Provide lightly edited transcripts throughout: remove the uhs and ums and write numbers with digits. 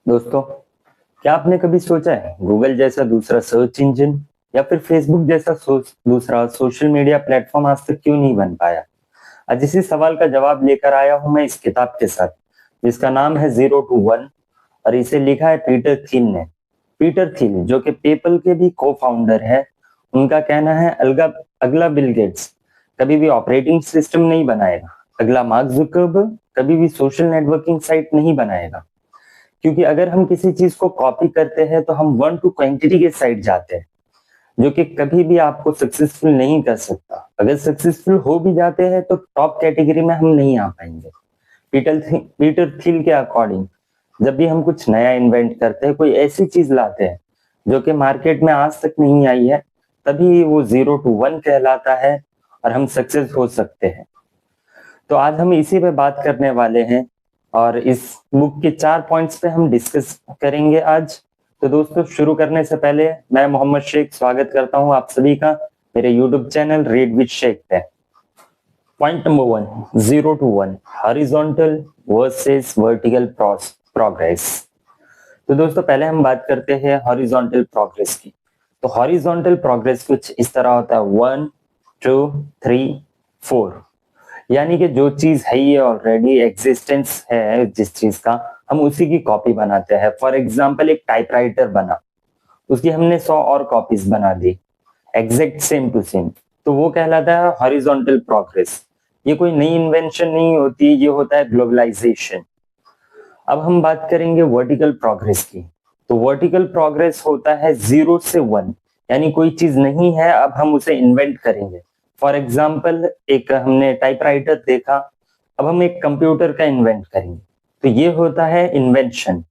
दोस्तों, क्या आपने कभी सोचा है गूगल जैसा दूसरा सर्च इंजन या फिर फेसबुक जैसा दूसरा सोशल मीडिया प्लेटफॉर्म आज तक क्यों नहीं बन पाया? आज इसी सवाल का जवाब लेकर आया हूं मैं इस किताब के साथ, जिसका नाम है जीरो टू वन और इसे लिखा है पीटर थिल ने। पीटर थिल जो कि पेपल के भी को फाउंडर है, उनका कहना है अलगा अगला बिल गेट्स कभी भी ऑपरेटिंग सिस्टम नहीं बनाएगा, अगला मार्क जुकरबर्ग कभी भी सोशल नेटवर्किंग साइट नहीं बनाएगा। क्योंकि अगर हम किसी चीज को कॉपी करते हैं तो हम वन टू क्वांटिटी के साइड जाते हैं, जो कि कभी भी आपको सक्सेसफुल नहीं कर सकता। अगर सक्सेसफुल हो भी जाते हैं तो टॉप कैटेगरी में हम नहीं आ पाएंगे। पीटर थिल के अकॉर्डिंग जब भी हम कुछ नया इन्वेंट करते हैं, कोई ऐसी चीज लाते हैं जो कि मार्केट में आज तक नहीं आई है, तभी वो जीरो टू वन कहलाता है और हम सक्सेस हो सकते हैं। तो आज हम इसी पे बात करने वाले हैं और इस बुक के 4 पॉइंट्स पे हम डिस्कस करेंगे आज। तो दोस्तों, शुरू करने से पहले मैं मोहम्मद शेख स्वागत करता हूं आप सभी का मेरे YouTube channel read with Shaikh पे। Point number 1, zero two one, horizontal versus vertical progress. तो दोस्तों, पहले हम बात करते हैं हॉरिजॉन्टल प्रोग्रेस की। तो हॉरिजॉन्टल प्रोग्रेस कुछ इस तरह होता है, 1 2 3 4। यानी कि जो चीज है ये ऑलरेडी एग्जिस्टेंस है जिस चीज का, हम उसी की कॉपी बनाते हैं। फॉर एग्जाम्पल, एक टाइपराइटर बना, उसकी हमने 100 और कॉपीज बना दी, एग्जैक्ट सेम टू सेम, तो वो कहलाता है हॉरिजॉन्टल प्रोग्रेस। ये कोई नई इन्वेंशन नहीं होती, ये होता है ग्लोबलाइजेशन। अब हम बात करेंगे वर्टिकल प्रोग्रेस की। तो वर्टिकल प्रोग्रेस होता है 0 से 1, यानी कोई चीज नहीं है, अब हम उसे इन्वेंट करेंगे। फॉर एग्जाम्पल, एक हमने टाइपराइटर देखा, अब हम एक कंप्यूटर का इन्वेंट करेंगे, तो ये होता है इन्वेंशन।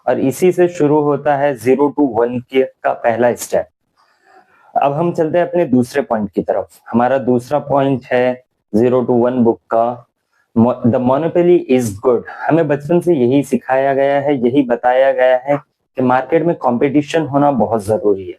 और इसी से शुरू होता है 0 टू 1 के का पहला स्टेप। अब हम चलते हैं अपने दूसरे पॉइंट की तरफ। हमारा दूसरा पॉइंट है जीरो टू वन बुक का, द मोनोपोली इज गुड। हमें बचपन से यही सिखाया गया है, यही बताया गया है कि मार्केट में कंपटीशन होना बहुत जरूरी है,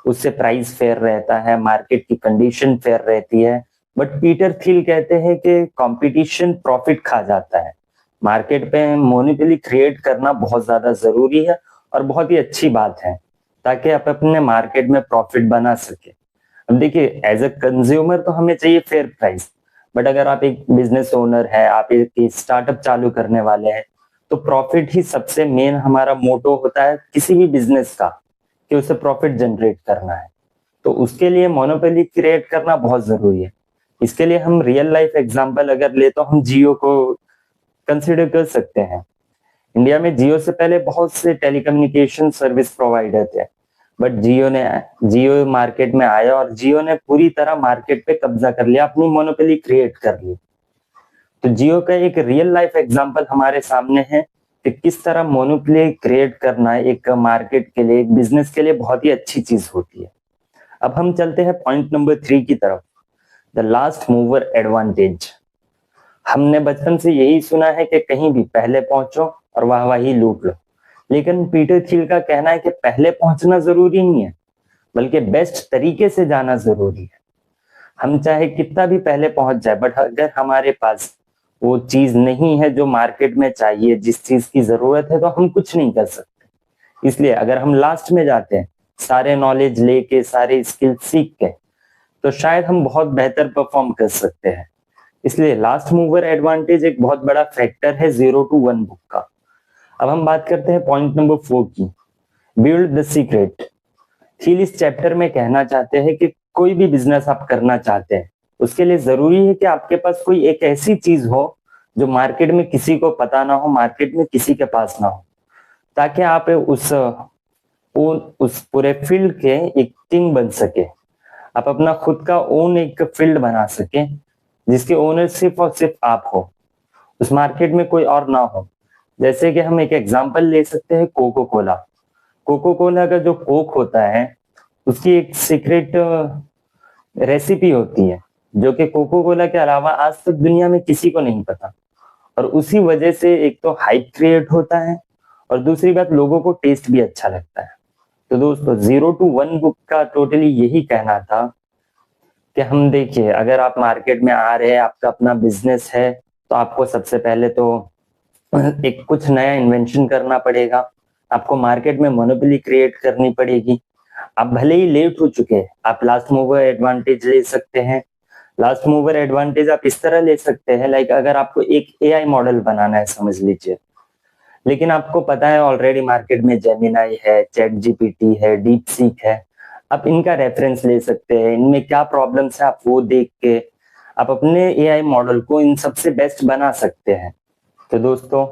उससे प्राइस फेयर रहता है, मार्केट की कंडीशन फेयर रहती है। बट पीटर थिल कहते हैं कि कंपटीशन प्रॉफिट खा जाता है। मार्केट पे मोनोपोली क्रिएट करना बहुत ज्यादा जरूरी है और बहुत ही अच्छी बात है, ताकि आप अपने मार्केट में प्रॉफिट बना सके। अब देखिए, एज अ कंज्यूमर तो हमें चाहिए फेयर प्राइस, बट अगर आप एक बिजनेस ओनर है, आप एक स्टार्टअप चालू करने वाले हैं, तो प्रॉफिट ही सबसे मेन हमारा मोटो होता है किसी भी बिजनेस का, कि उसे प्रॉफिट जनरेट करना है। तो उसके लिए मोनोपोली क्रिएट करना बहुत जरूरी है। इसके लिए हम रियल लाइफ एग्जांपल अगर ले तो हम जियो को कंसिडर कर सकते हैं। इंडिया में जियो से पहले बहुत से टेलीकम्युनिकेशन सर्विस प्रोवाइडर थे, बट जियो मार्केट में आया और जियो ने पूरी तरह मार्केट पे कब्जा कर लिया, अपनी मोनोपोली क्रिएट कर ली। तो जियो का एक रियल लाइफ एग्जांपल हमारे सामने है कि किस तरह मोनोपोली क्रिएट करना एक मार्केट के लिए, एक बिजनेस के लिए बहुत ही अच्छी चीज होती है। अब हम चलते हैं पॉइंट नंबर 3 की तरफ, द लास्ट मूवर एडवांटेज। हमने बचपन से यही सुना है कि कहीं भी पहले पहुंचो और वाहवाही लूट लो, लेकिन पीटर थिल का कहना है कि पहले पहुंचना जरूरी नहीं है, बल्कि बेस्ट तरीके से जाना जरूरी है। हम चाहे कितना भी पहले पहुंच जाए, बट अगर हमारे पास वो चीज नहीं है जो मार्केट में चाहिए, जिस चीज की जरूरत है, तो हम कुछ नहीं कर सकते। इसलिए अगर हम लास्ट में जाते हैं, सारे नॉलेज लेके, सारे स्किल सीख के, तो शायद हम बहुत बेहतर परफॉर्म कर सकते हैं। इसलिए लास्ट मूवर एडवांटेज एक बहुत बड़ा फैक्टर है जीरो टू वन बुक का। अब हम बात करते हैं पॉइंट नंबर 4 की, बिल्ड द सीक्रेट। थिल इस चैप्टर में कहना चाहते हैं कि कोई भी बिजनेस आप करना चाहते हैं, उसके लिए जरूरी है कि आपके पास कोई एक ऐसी चीज हो जो मार्केट में किसी को पता ना हो, मार्केट में किसी के पास ना हो, ताकि आप उस पूरे फील्ड के एक किंग बन सके। आप अपना खुद का ओन एक फील्ड बना सके, जिसके ओनर सिर्फ और सिर्फ आप हो, उस मार्केट में कोई और ना हो। जैसे कि हम एक एग्जांपल ले सकते हैं, कोको कोला। कोको कोला का जो कोक होता है, उसकी एक सीक्रेट रेसिपी होती है, जो कि कोको कोला के अलावा आज तक दुनिया में किसी को नहीं पता। और उसी वजह से एक तो हाइप क्रिएट होता है, और दूसरी बात, लोगों को टेस्ट भी अच्छा लगता है। तो दोस्तों, जीरो टू वन बुक का टोटली यही कहना था कि हम देखिए, अगर आप मार्केट में आ रहे हैं, आपका अपना बिजनेस है, तो आपको सबसे पहले तो एक कुछ नया इन्वेंशन करना पड़ेगा। आपको मार्केट में मोनोपोली क्रिएट करनी पड़ेगी। आप भले ही लेट हो चुके हैं, आप लास्ट मूवर एडवांटेज ले सकते हैं। लास्ट मूवर एडवांटेज आप इस तरह ले सकते हैं, लाइक अगर आपको एक एआई मॉडल बनाना है समझ लीजिए, लेकिन आपको पता है ऑलरेडी मार्केट में जेमिनाई है, चैट जीपीटी है, डीप सीक है। आप इनका रेफरेंस ले सकते हैं, इनमें क्या प्रॉब्लम्स है आप वो देख के आप अपने एआई मॉडल को इन सबसे बेस्ट बना सकते हैं। तो दोस्तों,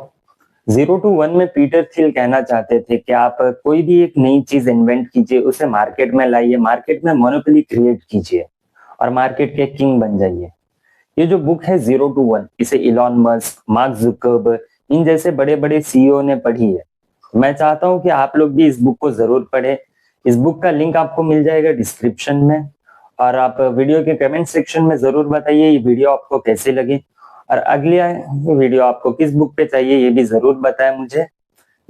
0 to 1 में पीटर थिल कहना चाहते थे कि आप कोई भी एक नई चीज इन्वेंट कीजिए, उसे मार्केट में लाइए, मार्केट में मोनोपोली क्रिएट कीजिए और मार्केट के किंग बन जाइए। ये जो बुक है 0 to 1, इसे इलॉन मस्क, मार्क जुकरबर्ग, इन जैसे बड़े बड़े सीईओ ने पढ़ी है। मैं चाहता हूं कि आप लोग भी इस बुक को जरूर पढ़ें। इस बुक का लिंक आपको मिल जाएगा डिस्क्रिप्शन में, और आप वीडियो के कमेंट सेक्शन में जरूर बताइए ये वीडियो आपको कैसी लगी, और अगली वीडियो आपको किस बुक पे चाहिए ये भी जरूर बताएं मुझे।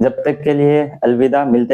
जब तक के लिए अलविदा, मिलते